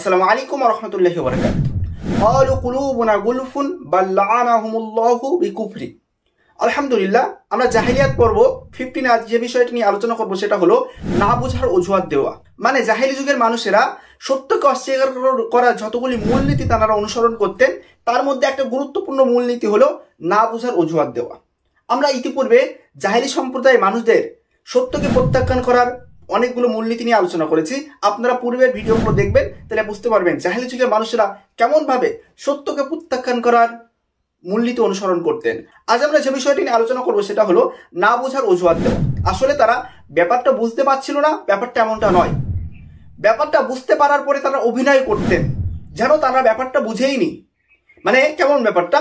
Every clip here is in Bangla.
আসসালামু আলাইকুম ওয়া রাহমাতুল্লাহি ওয়া বারাকাতুহু। ক্বালু কুলুবুনা গুলফুন বাল লাআনাহুমুল্লাহু বিকুফরি। আলহামদুলিল্লাহ, আমরা জাহেলিয়াত পর্ব 15 আজ যে বিষয়টি নিয়ে আলোচনা করব সেটা হলো না বোঝার অজুহাত দেওয়া। মানে জাহেলি যুগের মানুষেরা সত্যকে অস্বীকার করার যতগুলি মূলনীতি তারা অনুসরণ করতেন, তার মধ্যে একটা গুরুত্বপূর্ণ মূলনীতি হলো না বোঝার অজুহাত দেওয়া। আমরা ইতিপূর্বে জাহেলি সম্প্রদায়ের মানুষদের সত্যকে প্রত্যাখ্যান করার অনেকগুলো মূলনীতি নিয়ে আলোচনা করেছি। আপনারা পূর্বের ভিডিওগুলো দেখবেন, তাহলে বুঝতে পারবেন জাহেলি যুগের মানুষেরা কেমন ভাবে সত্যকে প্রত্যাখ্যান করার মূলনীতি অনুসরণ করতেন। আজ আমরা যে বিষয়টি নিয়ে আলোচনা করবো সেটা হলো না বোঝার অজুহাত দেওয়া। আসলে তারা ব্যাপারটা বুঝতে পারছিল না, ব্যাপারটা এমনটা নয়। ব্যাপারটা বুঝতে পারার পরে তারা অভিনয় করতেন যেন তারা ব্যাপারটা বুঝেইনি। মানে কেমন ব্যাপারটা,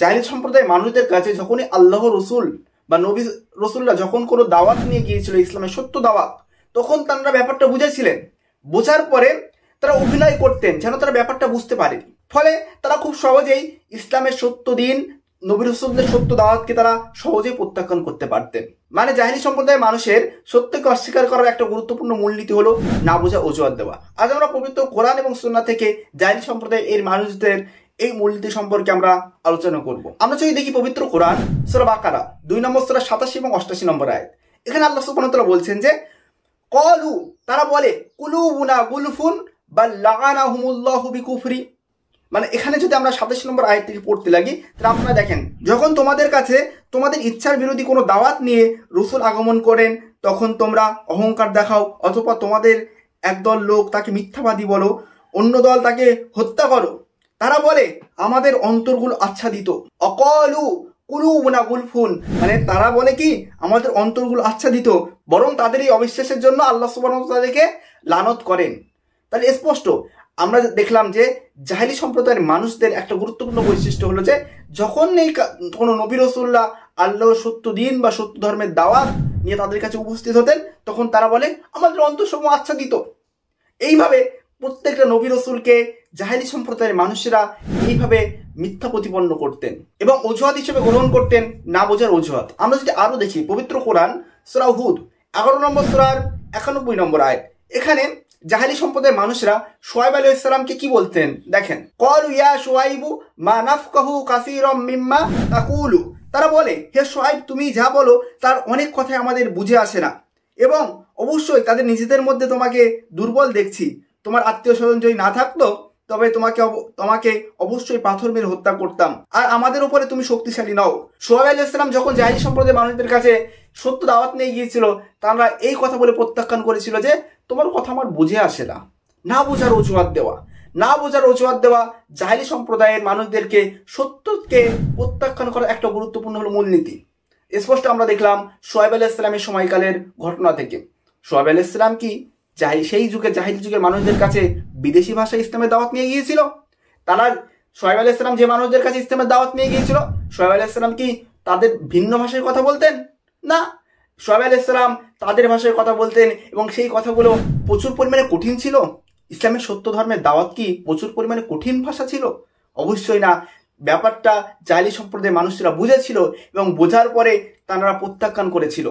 জাহেলি সম্প্রদায়ের মানুষদের কাছে যখনই আল্লাহ রসুল বা নবী রসুল্লাহ যখন কোনো দাওয়াত নিয়ে গিয়েছিল, ইসলামের সত্য দাওয়াত, তখন তারা ব্যাপারটা বুঝেছিলেন। বোঝার পরে তারা অভিনয় করতেন যেন তারা ব্যাপারটা বুঝতে পারেনি। ফলে তারা খুব সহজেই ইসলামের সত্য দিন, নবী রসুলদের সত্য দাওয়াতকে তারা সহজেই প্রত্যাখ্যান করতে পারতেন। মানে জাহেলি সম্প্রদায়ের মানুষের সত্যকে অস্বীকার করার একটা গুরুত্বপূর্ণ মূলনীতি হলো না বোঝা অজুহাত দেওয়া। আজ আমরা পবিত্র কোরআন এবং সুন্নাহ থেকে জাহেলি সম্প্রদায়ের এই মানুষদের এই মূলনীতি সম্পর্কে আমরা আলোচনা করব। আমরা যদি দেখি পবিত্র কোরআন সূরা বাকারা 2 নম্বর সূরা 87 এবং 88 নম্বর আয়াত, এখানে আল্লাহ সুবহানাহু ওয়া তাআলা বলছেন যে ক্বালু, তারা বলে কুলুবুনা গুলফুন বাল লাআনাহুমুল্লাহু বিকুফরি। মানে এখানে যদি আমরা 27 নম্বর আয়াত থেকে পড়তে লাগি, তাহলে আপনারা দেখেন, যখন তোমাদের কাছে তোমাদের ইচ্ছার বিরোধী কোনো দাওয়াত নিয়ে রসুল আগমন করেন, তখন তোমরা অহংকার দেখাও, অথবা তোমাদের একদল লোক তাকে মিথ্যাবাদী বলো, অন্য দল তাকে হত্যা করো। তারা বলে আমাদের অন্তরগুলো আচ্ছাদিত। অকালু কুলুবুনা গুলফুন, মানে তারা বলে কি আমাদের অন্তরগুলো আচ্ছাদিত, বরং তাদের এই অবিশ্বাসের জন্য আল্লাহ সুবহানাহু ওয়া তাআলাকে লানত করেন। তাহলে স্পষ্ট আমরা দেখলাম যে জাহেলি সম্প্রদায়ের মানুষদের একটা গুরুত্বপূর্ণ বৈশিষ্ট্য হলো যে যখন এই কোনো নবী রাসূলুল্লাহ আল্লাহর সত্য দিন বা সত্য ধর্মের দাওয়াত নিয়ে তাদের কাছে উপস্থিত হতেন, তখন তারা বলে আমাদের অন্তরসমূহ আচ্ছাদিত। এইভাবে প্রত্যেকটা নবী রাসূলকে জাহেলি সম্প্রদায়ের মানুষেরা এইভাবে মিথ্যা প্রতিপন্ন করতেন এবং অজুহাত হিসেবে গ্রহণ করতেন না বোঝার অজুহাত। আমরা যদি আরো দেখি পবিত্র কোরআন সূরা হুদ 11 নম্বর সূরার 91 নম্বর আয়াত, এখানে জাহেলি সম্প্রদায়ের মানুষরা শুআয়ব আলাইহিস সালামকে কি বলতেন দেখেন, ক্বালু ইয়া শুআইবু মা নাফকাহু কাসীরাম মিম্মা তাকুলু। তারা বলে হে শুআইব, তুমি যা বলো তার অনেক কথাই আমাদের বুঝে আসে না, এবং অবশ্যই তাদের নিজেদের মধ্যে তোমাকে দুর্বল দেখছি। তোমার আত্মীয় স্বজন যদি না থাকতো তবে তোমাকে অবশ্যই পাথর মেরে হত্যা করতাম, আর আমাদের উপরে তুমি শক্তিশালী নও। শুআয়ব আলাইহিস সালাম যখন জাহেলি সম্প্রদায়ের মানুষদের কাছে সত্য দাওয়াত নিয়ে গিয়েছিল, তারা এই কথা বলে প্রত্যাখ্যান করেছিল যে তোমার কথা আমার বুঝে আসে না। না বোঝার অজুহাত দেওয়া, না বোঝার অজুহাত দেওয়া জাহেলি সম্প্রদায়ের মানুষদেরকে সত্যকে প্রত্যাখ্যান করার একটা গুরুত্বপূর্ণ হলো মূলনীতি। স্পষ্ট আমরা দেখলাম শুআয়ব আলাইহিস সালামের সময়কালের ঘটনা থেকে। শুআয়ব আলাইহিস সালাম কি সেই যুগে জাহেলি যুগের মানুষদের কাছে বিদেশি ভাষায় ইসলামের দাওয়াত নিয়ে গিয়েছিল? তারা শুআয়ব আলাইহিস সালাম যে মানুষদের কাছে ইসলামের দাওয়াত নিয়ে গিয়েছিল, শুআয়ব আলাইহিস সালাম কি তাদের ভিন্ন ভাষায় কথা বলতেন? না, শুআয়ব আলাইহিস সালাম তাদের ভাষায় কথা বলতেন এবং সেই কথাগুলো প্রচুর পরিমাণে কঠিন ছিল। ইসলামের সত্য ধর্মের দাওয়াত কি প্রচুর পরিমাণে কঠিন ভাষা ছিল? অবশ্যই না। ব্যাপারটা জাহেলি সম্প্রদায়ের মানুষরা বুঝেছিল এবং বোঝার পরে তারা প্রত্যাখ্যান করেছিল,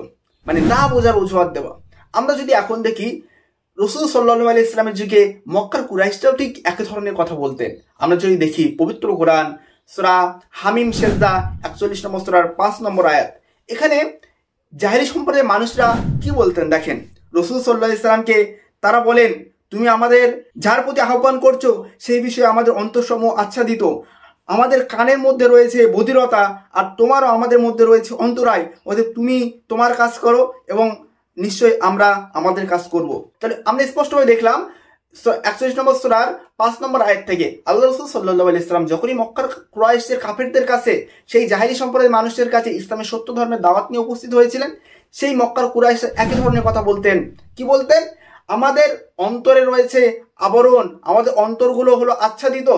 মানে না বোঝার অজুহাত দেওয়া। আমরা যদি এখন দেখি রাসূল সাল্লাল্লাহু আলাইহি ওয়াসাল্লামের যুগে মক্কার কুরাইশরাও ঠিক একই ধরনের কথা বলতেন। আমরা যদি দেখি পবিত্র কোরআন সূরা হামিম সেজদা 41 নম্বর সূরার 5 নম্বর আয়াত, এখানে জাহেলি সম্প্রদায়ের মানুষরা কি বলতেন দেখেন, রাসূল সাল্লাল্লাহু আলাইহি ওয়াসাল্লামকে তারা বলেন তুমি আমাদের যার প্রতি আহ্বান করছো সেই বিষয়ে আমাদের অন্তরসমূহ আচ্ছাদিত, আমাদের কানের মধ্যে রয়েছে বধিরতা, আর তোমারও আমাদের মধ্যে রয়েছে অন্তরায়, অতএব তুমি তোমার কাজ করো এবং নিশ্চয়ই আমরা আমাদের কাজ করব। তাহলে আমরা স্পষ্টভাবে দেখলাম 41 নম্বর সূরার 5 নম্বর আয়াত থেকে আল্লাহ রাসূল সাল্লাল্লাহু আলাইহি ওয়াসাল্লাম যখনই মক্কার কুরাইশের কাফিরদের কাছে, সেই জাহেলি সম্প্রদায়ের মানুষের কাছে ইসলামের সত্য ধর্মের দাওয়াত নিয়ে উপস্থিত হয়েছিলেন, সেই মক্কার কুরাইশ একই ধরনের কথা বলতেন। কি বলতেন? আমাদের অন্তরে রয়েছে আবরণ, আমাদের অন্তরগুলো হলো আচ্ছাদিত,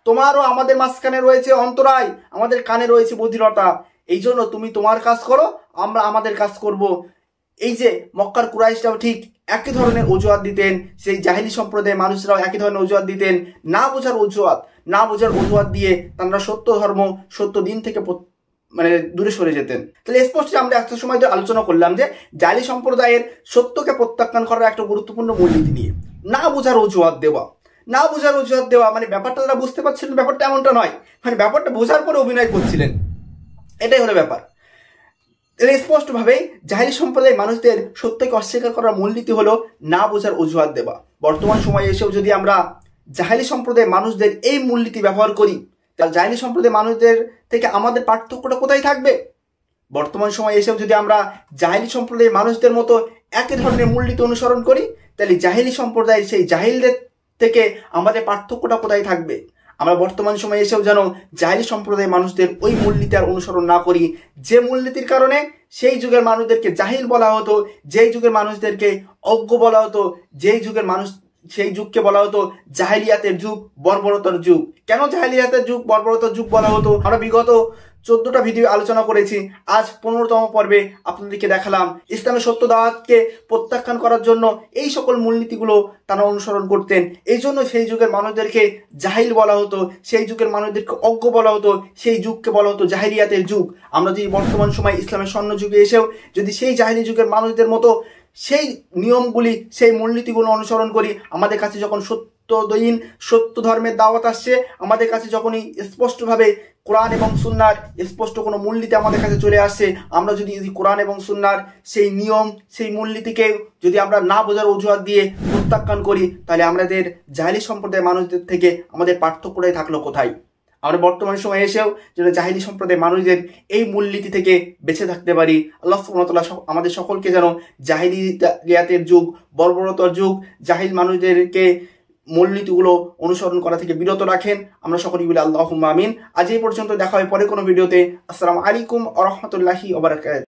তোমারও আমাদের মাঝখানে রয়েছে অন্তরায়, আমাদের কানে রয়েছে বধিরতা, এই জন্য তুমি তোমার কাজ করো, আমরা আমাদের কাজ করব। এই যে মক্কার কুরাইশরাও ঠিক একই ধরনের অজুহাত দিতেন, সেই জাহেলি সম্প্রদায়ের মানুষরাও একই ধরনের অজুহাত দিতেন, না বোঝার অজুহাত দিয়ে তারা সত্য ধর্ম সত্য দিন থেকে মানে দূরে সরে যেতেন। তাহলে স্পষ্ট আমরা একটা সময় ধরে আলোচনা করলাম যে জাহেলি সম্প্রদায়ের সত্যকে প্রত্যাখ্যান করার একটা গুরুত্বপূর্ণ মূলনীতি নিয়ে না বোঝার অজুহাত দেওয়া। না বোঝার অজুহাত দেওয়া, মানে ব্যাপারটা তারা বুঝতে পারছিলেন ব্যাপারটা এমনটা নয়, মানে ব্যাপারটা বোঝার পরে অভিনয় করছিলেন, এটাই হলো ব্যাপার। স্পষ্টভাবে জাহেলি সম্প্রদায়ের মানুষদের সত্যকে অস্বীকার করার মূলনীতি হলো না বোঝার অজুহাত দেওয়া। বর্তমান সময়ে এসেও যদি আমরা জাহেলি সম্প্রদায়ের মানুষদের এই মূলনীতি ব্যবহার করি, তাহলে জাহেলি সম্প্রদায়ের মানুষদের থেকে আমাদের পার্থক্যটা কোথায় থাকবে? বর্তমান সময়ে এসেও যদি আমরা জাহেলি সম্প্রদায়ের মানুষদের মতো একই ধরনের মূলনীতি অনুসরণ করি, তাহলে জাহেলি সম্প্রদায়ের সেই জাহিলদের থেকে আমাদের পার্থক্যটা কোথায় থাকবে? আমরা বর্তমান সময়ে এসেও যেন জাহেলি সম্প্রদায়ের মানুষদের ওই মূলনীতি আর অনুসরণ না করি, যে মূলনীতির কারণে সেই যুগের মানুষদেরকে জাহিল বলা হতো, যেই যুগের মানুষদেরকে অজ্ঞ বলা হতো, যেই যুগের মানুষ সেই যুগকে বলা হতো জাহিলিয়াতের যুগ, বর্বরতার যুগ। কেন জাহিলিয়াতের যুগ, বর্বরতার যুগ বলা হতো? আমরা বিগত 14টা ভিডিও আলোচনা করেছি। আজ 15তম পর্বে আপনাদেরকে দেখালাম ইসলামের সত্য দাওয়াতকে প্রত্যাখ্যান করার জন্য এই সকল মূলনীতিগুলো তারা অনুসরণ করতেন। এই জন্য সেই যুগের মানুষদেরকে জাহিল বলা হতো, সেই যুগের মানুষদেরকে অজ্ঞ বলা হতো, সেই যুগকে বলা হতো জাহিলিয়াতের যুগ। আমরা যদি বর্তমান সময় ইসলামের স্বর্ণ যুগে এসেও যদি সেই জাহিলি যুগের মানুষদের মতো সেই নিয়মগুলি, সেই মূলনীতিগুলো অনুসরণ করি, আমাদের কাছে যখন সত্য ধর্মের দাওয়াত আসছে, আমাদের কাছে যখনই স্পষ্টভাবে কোরআন এবং সুন্নাহর স্পষ্ট কোনো মূলনীতি আমাদের কাছে চলে আসছে, আমরা যদি কোরআন এবং সুন্নাহর সেই নিয়ম, সেই মূলনীতিকে যদি আমরা না বোঝার অজুহাত দিয়ে প্রত্যাখ্যান করি, তাহলে আমাদের জাহেলি সম্প্রদায়ের মানুষদের থেকে আমাদের পার্থক্যটাই থাকলো কোথায়? আমরা বর্তমান সময়ে এসেও যেন জাহিলি সম্প্রদায়ের মানুষদের এই মূলনীতি থেকে বেঁচে থাকতে পারি। আল্লাহ সুবহানাহু ওয়া তাআলা আমাদের সকলকে যেন জাহিলিয়াতের যুগ, বর্বরতার যুগ, জাহিল মানুষদেরকে মূলনীতিগুলো অনুসরণ করা থেকে বিরত রাখেন। আমরা সকলেই বলি আল্লাহুম্মা আমিন। আজ এই পর্যন্ত, দেখা হয় পরে কোনো ভিডিওতে। আসসালামু আলাইকুম ওয়া রাহমাতুল্লাহি ওয়া বারাকাতুহু।